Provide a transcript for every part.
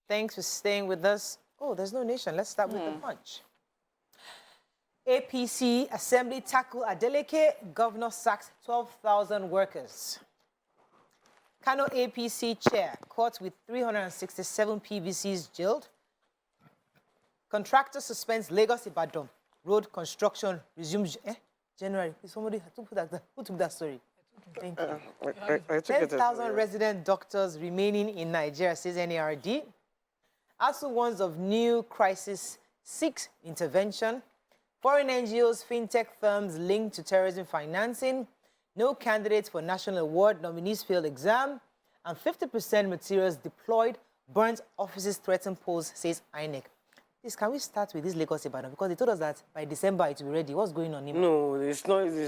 Thanks for staying with us. Oh, there's no nation. Let's start with the Punch. APC Assembly tackle Adeleke. Governor sacks 12,000 workers. Kano APC chair caught with 367 PVCs jailed. Contractor suspends Lagos Ibadan. Road construction resumes. January. Somebody who took that story? Thank you. 10,000 resident doctors remaining in Nigeria, says NARD. ASUU warns of new crisis, 6 intervention. Foreign NGOs, fintech firms linked to terrorism financing. No candidates for national award. Nominees failed exam. And 50% materials deployed. Burnt offices threaten polls, says INEC. Please, can we start with this Lagos Ibadan? Because they told us that by December it will be ready. What's going on here? No, there's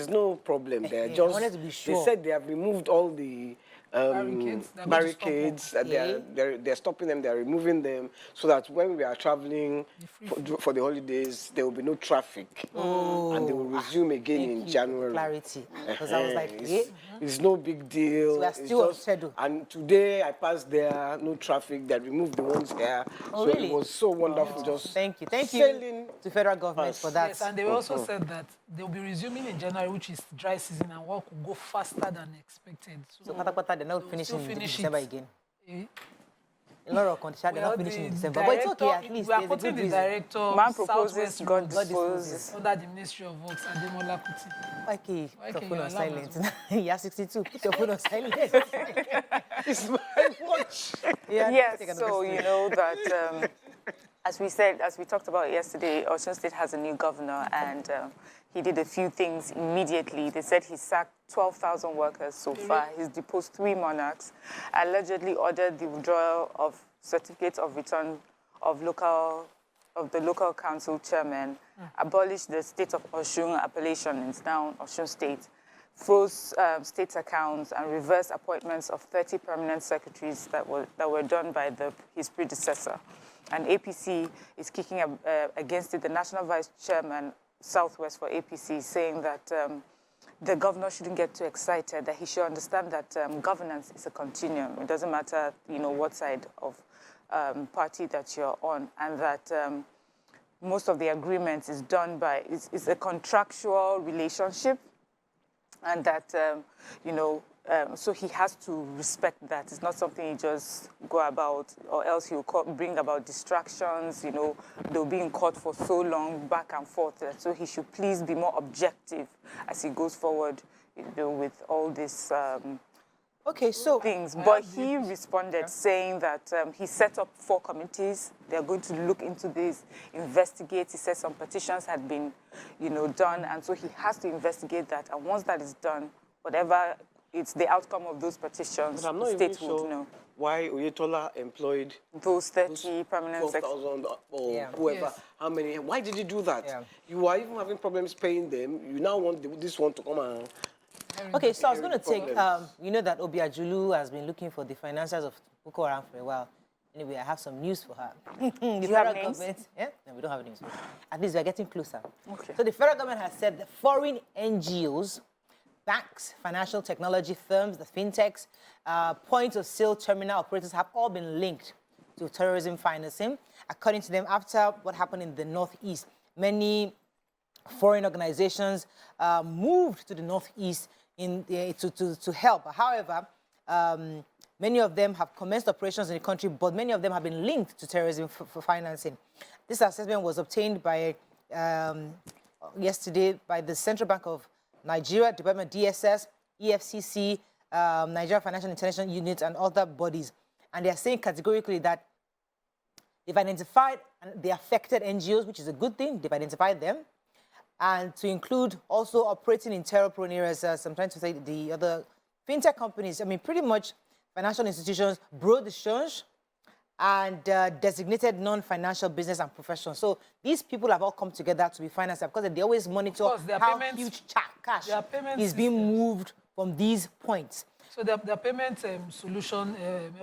no problem there. I wanted to be sure. They said they have removed all the barricades. They're stopping them. They're removing them so that when we are traveling for the holidays, there will be no traffic, and they will resume again in January. Clarity, because I was like, it's no big deal. So we are still on schedule. And today I passed there, no traffic. They removed the ones here. Oh, so really? It was so wonderful. Just thank you to federal government for that. Yes, and they also said that they'll be resuming in January, which is dry season, and work will go faster than expected. So they're not finishing in December again. A lot of conditions, they're not finishing in December. But it's okay, at least. We are putting the director, man proposes, God disposes. under the Ministry of Works, Ademola Kuti. Okay, put your phone on silent. You're 62, put your phone on silent. it's my watch. Yes, so you know that, as we talked about yesterday, Osun State has a new governor, and he did a few things immediately. They said he sacked 12,000 workers so far. He's deposed 3 monarchs, allegedly ordered the withdrawal of certificates of return of the local council chairman, abolished the state of Osun appellation, it's now Osun State, froze state accounts, and reversed appointments of 30 permanent secretaries that were done by his predecessor. And APC is kicking against it. The national vice chairman, Southwest for APC, saying that the governor shouldn't get too excited, that he should understand that governance is a continuum. It doesn't matter, what side of party that you're on, and that most of the agreements is done by, it's a contractual relationship, and that, so he has to respect that. It's not something he just go about, or else he'll bring about distractions. They'll be in court for so long, back and forth. So he should please be more objective as he goes forward, with all these things. But he responded saying that he set up 4 committees. They're going to look into this, investigate. He said some petitions had been, done, and so he has to investigate that. And once that is done, whatever it's the outcome of those petitions, but I'm not the state even sure would know. Why Oyetola employed those 30 permanent 12,000 or whoever. Yes. How many? Why did you do that? Yeah. You are even having problems paying them. You now want this one to come and... Okay, so I was going to take, you know that Obiajulu has been looking for the financiers of Boko Haram for a while. Anyway, I have some news for her. The federal government, no, we don't have news. At least we're getting closer. Okay. So the federal government has said that foreign NGOs, banks, financial technology firms, the fintechs, point-of-sale terminal operators have all been linked to terrorism financing. According to them, after what happened in the Northeast, many foreign organizations moved to the Northeast to help. However, many of them have commenced operations in the country, but many of them have been linked to terrorism for financing. This assessment was obtained by yesterday by the Central Bank of Nigeria, Department DSS, EFCC, Nigeria Financial International Unit, and other bodies. And they are saying categorically that they've identified the affected NGOs, which is a good thing. They've identified them. And to include also operating in terror-prone areas, I'm trying to say the other fintech companies, pretty much financial institutions, bureau de change, and designated non-financial business and professionals. So these people have all come together to be financed because they always monitor how huge cash is being moved from these points. So the payment solution,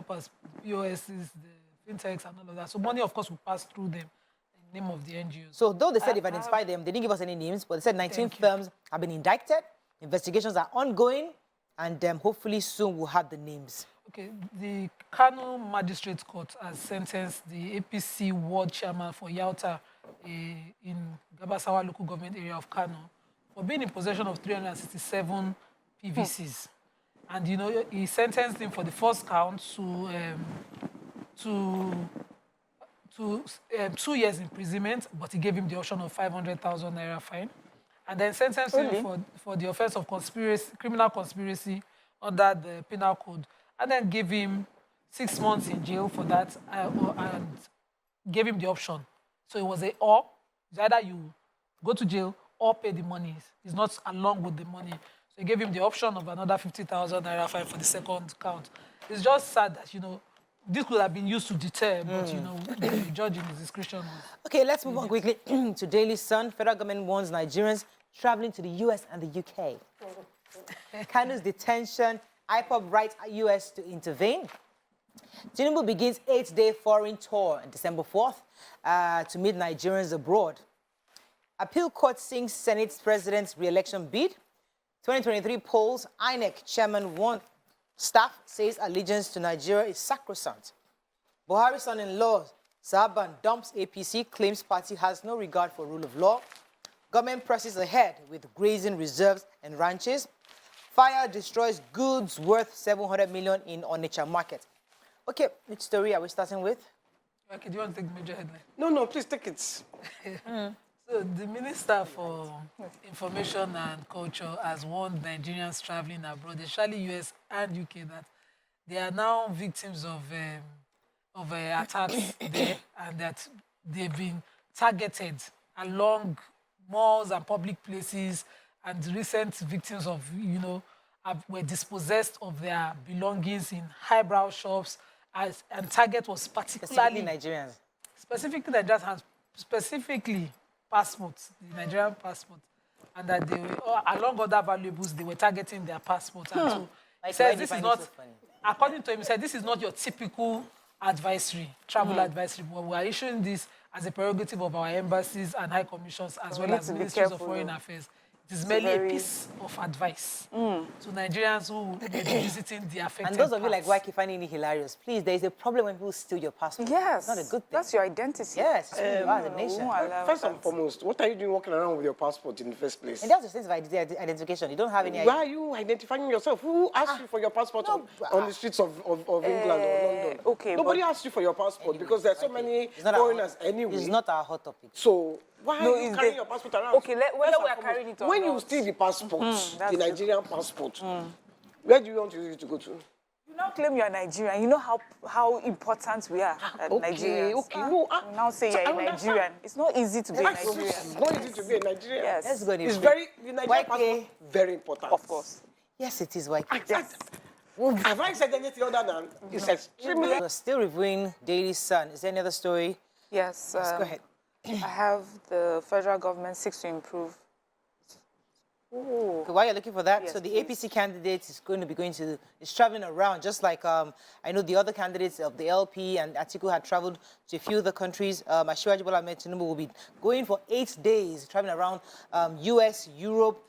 POSs, the fintechs and all of that. So money, of course, will pass through them in the name of the NGOs. So though they said they've identified them, they didn't give us any names, but they said 19 firms have been indicted. Investigations are ongoing, and hopefully soon we'll have the names. Okay, the Kano Magistrate Court has sentenced the APC ward chairman for Yauta in Gabasawa local government area of Kano for being in possession of 367 PVCs. And, you know, he sentenced him for the first count to 2 years imprisonment, but he gave him the option of 500,000 naira fine. And then sentenced him for the offense of conspiracy, criminal conspiracy under the penal code. And then gave him 6 months in jail for that, and gave him the option. So it was it's either you go to jail or pay the money. It's not along with the money. So he gave him the option of another 50,000 naira fine for the second count. It's just sad that, you know, this could have been used to deter, but, you know, the judge in his discretion. Okay, let's move on quickly to Daily Sun. Federal government warns Nigerians traveling to the US and the UK. Kano's detention, IPOB writes US to intervene. Tinubu begins 8-day foreign tour on December 4th to meet Nigerians abroad. Appeal court sinks Senate president's re-election bid. 2023 polls, INEC chairman warned staff says allegiance to Nigeria is sacrosanct. Buhari's son-in-law, Saban, dumps APC, claims party has no regard for rule of law. Government presses ahead with grazing reserves and ranches. Fire destroys goods worth 700 million in Onitsha market. Okay, which story are we starting with? Okay, do you want to take the major headline? No, please take it. So the Minister for Information and Culture has warned Nigerians traveling abroad, especially US and UK, that they are now victims of attacks there, and that they've been targeted along malls and public places, and recent victims of, you know, were dispossessed of their belongings in highbrow shops, and target was particularly Nigerians. Specifically Nigerians, and specifically passports, the Nigerian passport, and that they were, along other valuables, they were targeting their passports. And so he says this is not, according to him, he said this is not your typical advisory, travel advisory, but we are issuing this as a prerogative of our embassies and high commissions, as well as ministries of foreign affairs. It is merely a piece of advice to Nigerians who may be visiting the affected And those of you parts. like Waiki finding it hilarious, please, there is a problem when people steal your passport. Yes. It's not a good thing. That's your identity. Yes, it's who you are as a nation. First and foremost, what are you doing walking around with your passport in the first place? And that's the sense of identification. You don't have any idea. Why are you identifying yourself? Who asked you for your passport on the streets of England or London? Okay, Nobody asked you for your passport because there are so many foreigners anyway. It's not our hot topic. So why are you carrying your passport around? Okay, whether we are carrying it or when not. you steal the passport, that's the Nigerian passport, where do you want it to go to? You now claim you are Nigerian. You know how important we are as Nigerians. Okay, no. You now say so you're a Nigerian. It's not easy to be a Nigerian. It's not easy to be a Nigerian. Yes. Let's go. It's very, the Nigerian passport, very important. Of course. Yes, it is Waiki. Yes. Have I said anything other than it's extremely... We're still reviewing Daily Sun. Is there any other story? Yes. Go ahead. I have the federal government seeks to improve. Okay, while you're looking for that, Yes, so the please. APC candidate is traveling around, just like I know the other candidates of the LP and Atiku had traveled to a few other countries. Asiwaju Bola Ahmed Tinubu will be going for 8 days, traveling around US, Europe,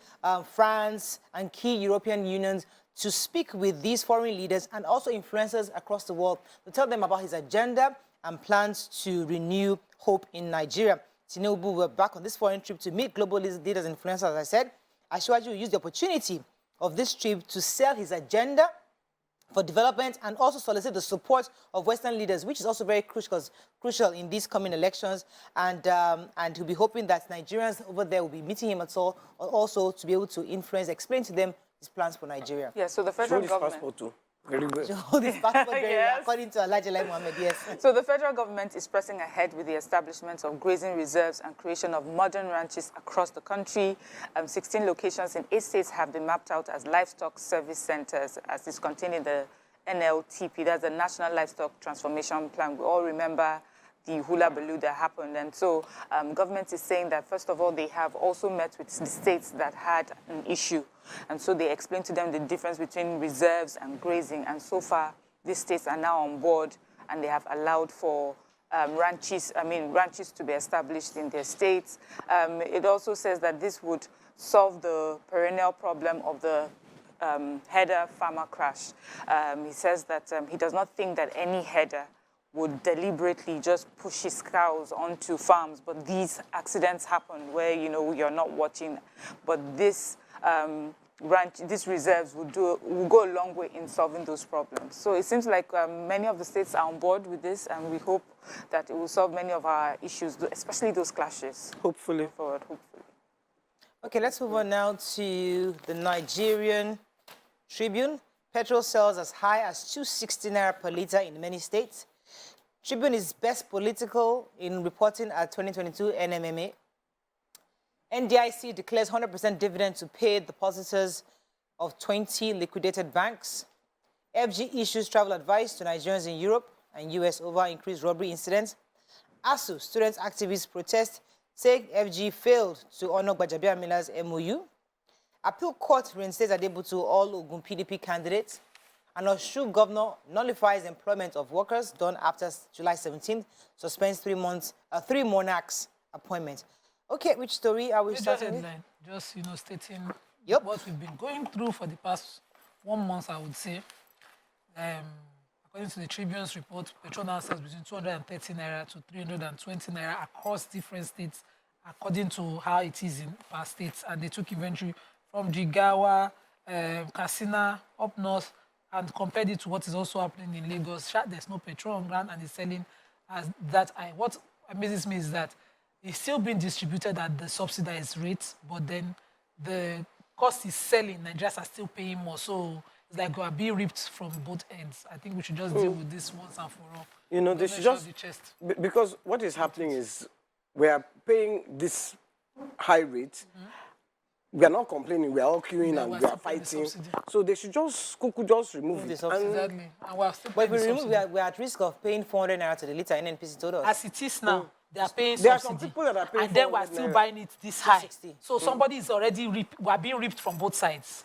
France, and key European unions to speak with these foreign leaders and also influencers across the world to tell them about his agenda and plans to renew hope in Nigeria. Tinubu will be back on this foreign trip to meet global leaders and influencers, as I said. Asiwaju will use the opportunity of this trip to sell his agenda for development and also solicit the support of Western leaders, which is also very crucial in these coming elections. And he'll be hoping that Nigerians over there will be meeting him also to be able to influence, explain to them his plans for Nigeria. Yeah, so the federal Show this government... passport too. Very well. To hold his passport very well, Yes. according to Alhaji Lai Mohammed, yes. So the federal government is pressing ahead with the establishment of grazing reserves and creation of modern ranches across the country. 16 locations in 8 states have been mapped out as livestock service centers, as is contained in the NLTP. That's the National Livestock Transformation Plan. We all remember the hula baloo that happened. And so government is saying that, first of all, they have also met with the states that had an issue. And so they explained to them the difference between reserves and grazing. And so far, these states are now on board, and they have allowed for ranches to be established in their states. It also says that this would solve the perennial problem of the header farmer crash. He says that he does not think that any header would deliberately just push his cows onto farms, but these accidents happen where, you know, you're not watching. But this these reserves will go a long way in solving those problems. So it seems like many of the states are on board with this, and we hope that it will solve many of our issues, especially those clashes. Hopefully. Going forward, hopefully. Okay, let's move on now to the Nigerian Tribune. Petrol sells as high as 260 naira per litre in many states. Tribune is best political in reporting at 2022 NMMA. NDIC declares 100% dividend to pay depositors of 20 liquidated banks. FG issues travel advice to Nigerians in Europe and US over increased robbery incidents. ASUU student activists protest, say FG failed to honor Gbajabiamila's MOU. Appeal court reinstates Adebutu all Ogun PDP candidates. And Osun governor nullifies employment of workers done after July 17th, suspends 3 monarchs' appointment. Okay, which story are we starting with? Just, you know, stating Yep. what we've been going through for the past 1 month, I would say. According to the Tribune's report, petrol now sells between 230 naira to 320 naira across different states, according to how it is in past states. And they took inventory from Jigawa, Katsina, up north, and compared it to what is also happening in Lagos. There's no petrol on ground, and it's selling as that. What amazes me is that it's still being distributed at the subsidized rate, but then the cost is selling. Nigerians are still paying more, so it's like we are being ripped from both ends. I think we should just deal with this once and for all. You know, they should just because what is happening is we are paying this high rate. We are not complaining. We are all queuing and we are fighting. So they should just remove it. Exactly. And we are still but if we remove, we are at risk of paying 400 naira to the litre. NNPC told us. As it is now, they are paying There are subsidy. some people that are paying, and then we are still buying it this high. 260. So somebody is already we are being ripped from both sides.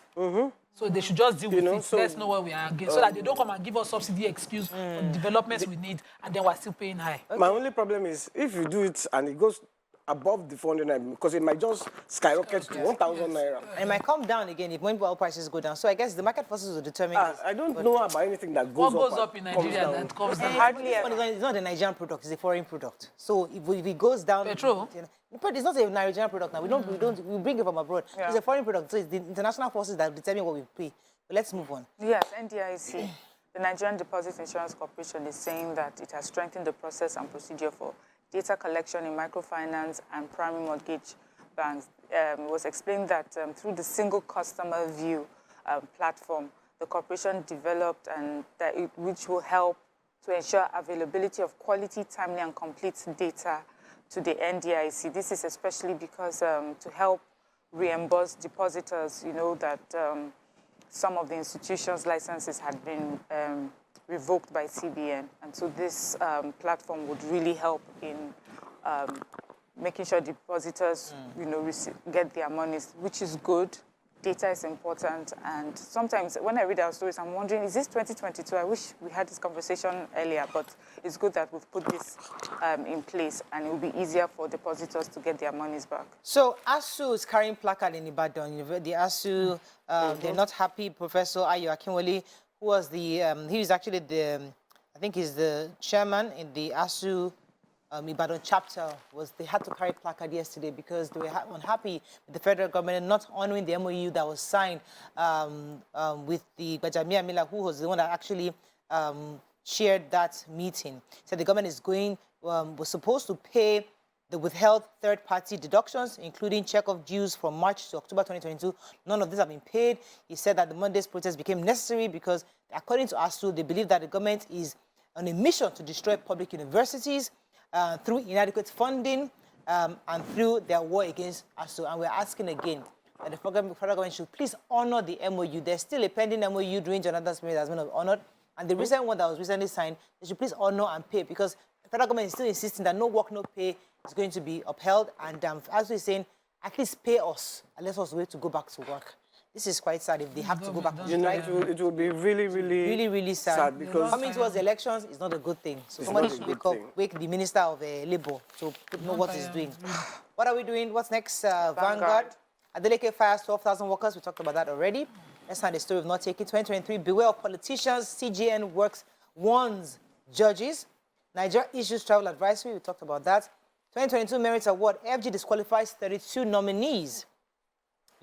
So they should just deal with it. So, let's know where we are again, so that they don't come and give us subsidy excuse for the developments we need, and then we're still paying high. Okay. My only problem is if you do it and it goes above the 400 naira, because it might just skyrocket to 1,000 naira. And it might come down again if when oil prices go down. So I guess the market forces will determine this. I don't know about anything that goes What goes up in Nigeria that comes down? Hardly This ever. one is not a Nigerian product; it's a foreign product. So if it goes down, Petrol? It's not a Nigerian product now. We bring it from abroad. Yeah. It's a foreign product. So it's the international forces that determine what we pay. But let's move on. Yes, NDIC, the Nigerian Deposit Insurance Corporation, is saying that it has strengthened the process and procedure for data collection in microfinance and primary mortgage banks. It was explained that through the single customer view platform, the corporation developed and which will help to ensure availability of quality, timely, and complete data to the NDIC. This is especially because to help reimburse depositors, you know, that some of the institutions' licenses had been revoked by CBN. And so this platform would really help in making sure depositors, you know, get their monies, which is good. Data is important. And sometimes when I read our stories, I'm wondering, is this 2022? I wish we had this conversation earlier, but it's good that we've put this in place, and it will be easier for depositors to get their monies back. So ASUU is carrying placard in Ibadan. The ASUU, they're not happy. Professor Ayo Akinwole, who was he was actually I think he's the chairman in the ASUU Ibadan chapter, they had to carry placard yesterday because they were unhappy with the federal government not honoring the MOU that was signed with the Gbajabiamila, who was the one that actually chaired that meeting. So the government is was supposed to pay the withheld third-party deductions, including check-off dues from March to October 2022. None of these have been paid. He said that the Monday's protest became necessary because, according to ASUU, they believe that the government is on a mission to destroy public universities through inadequate funding and through their war against ASUU. And we're asking again that the federal government should please honor the MOU. There's still a pending MOU during Jonathan's period that's been honored. And the recent one that was recently signed, they should please honor and pay, because the federal government is still insisting that no work, no pay is going to be upheld. And as we're saying, at least pay us and let us wait to go back to work. This is quite sad if they have to go back to strike. It will be really sad because coming towards the elections is not a good thing. So somebody should wake the Minister of Labour to know what he's doing. What are we doing? What's next? Vanguard. Adeleke fires 12,000 workers. We talked about that already. Let's find the story of not taking. 2023, beware of politicians. CGN warns judges. Nigeria issues travel advisory. We talked about that. 2022 Merit Award. FG disqualifies 32 nominees.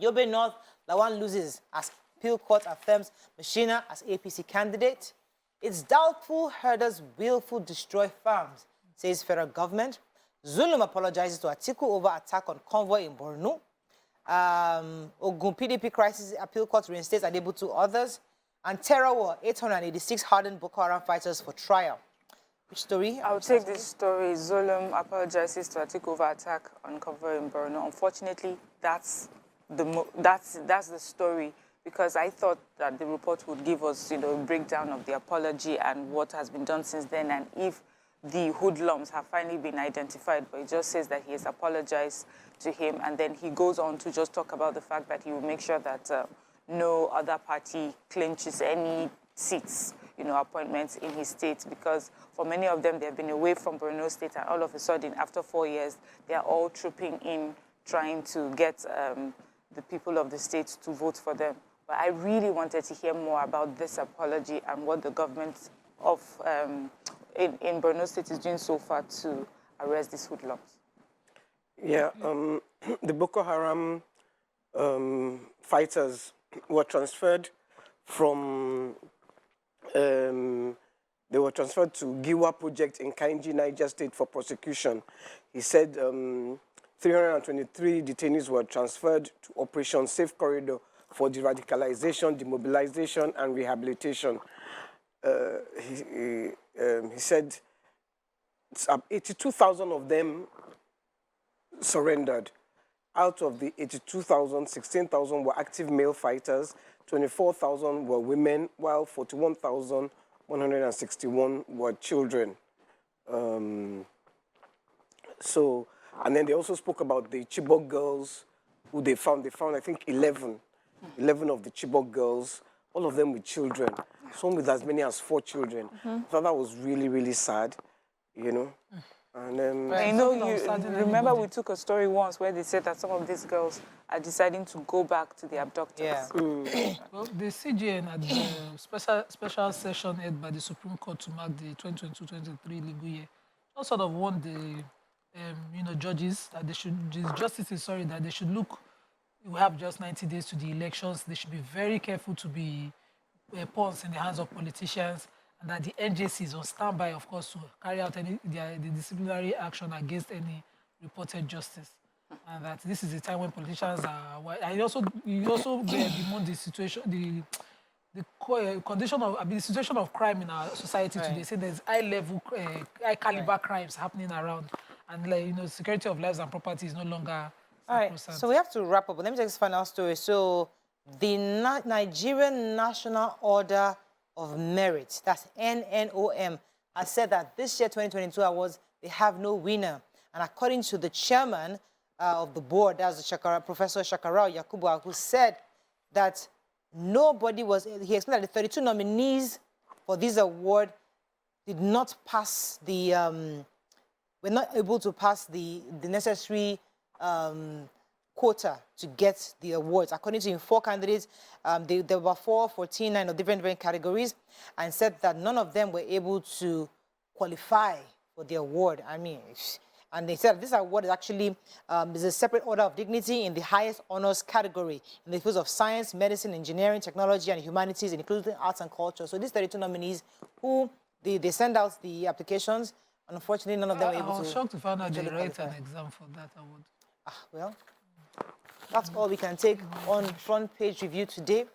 Yobe North, Lawan loses as appeal court affirms Machina as APC candidate. It's doubtful herders willful destroy farms, says federal government. Zulum apologizes to Atiku over attack on convoy in Borno. Ogun PDP crisis appeal court reinstates Adebu to others. And terror war, 886 hardened Boko Haram fighters for trial. Which story? I'll take this story. Zulum apologizes to Atiku over attack on convoy in Borno. Unfortunately, that's the story, because I thought that the report would give us, a breakdown of the apology and what has been done since then, and if the hoodlums have finally been identified. But it just says that he has apologized to him, and then he goes on to just talk about the fact that he will make sure that no other party clinches any seats, appointments in his state, because for many of them, they've been away from Borno State, and all of a sudden, after 4 years, they are all trooping in, trying to get the people of the state to vote for them. But I really wanted to hear more about this apology and what the government of in Borno State is doing so far to arrest these hoodlums. Yeah, the Boko Haram fighters were transferred from, they were transferred to Giwa project in Kainji, Niger State for prosecution. He said 323 detainees were transferred to Operation Safe Corridor for de-radicalization, demobilization, and rehabilitation. He said 82,000 of them surrendered. Out of the 82,000, 16,000 were active male fighters, 24,000 were women, while 41,161 were children. And then they also spoke about the Chibok girls who they found. They found, I think, 11 of the Chibok girls, all of them with children, some with as many as 4 children. I thought that was really, really sad, And remember we took a story once where they said that some of these girls are deciding to go back to the abductors. Yeah. Well, the CGN had the special session held by the Supreme Court to mark the 2022-23 legal year. Also sort of warned the judges that they should, the justices, that they should look. We have just 90 days to the elections. They should be very careful to be pawns in the hands of politicians, and that the NJC is on standby, of course, to carry out the disciplinary action against any reported justice. And that this is the time when politicians are. And you also bemoan the situation, the condition of the situation of crime in our society today. Say there's high-level, high-caliber crimes happening around, and security of lives and property is no longer. All right, so we have to wrap up, but let me take this final story. So the Nigerian National Order of Merit, that's NNOM, has said that this year 2022 awards, they have no winner. And according to the chairman of the board, that's Professor Shakarau Yakubu, who said that nobody was, he explained that the 32 nominees for this award did not pass the, were not able to pass the necessary quota to get the awards. According to him, 4 candidates, there were 14 of different categories, and said that none of them were able to qualify for the award. And they said this award is actually is a separate order of dignity in the highest honors category in the fields of science, medicine, engineering, technology, and humanities, including arts and culture. So these 32 nominees, who they send out the applications, and unfortunately none of them were able to. I was shocked to find out they write an exam for that award. Well, that's all we can take on Front Page Review today.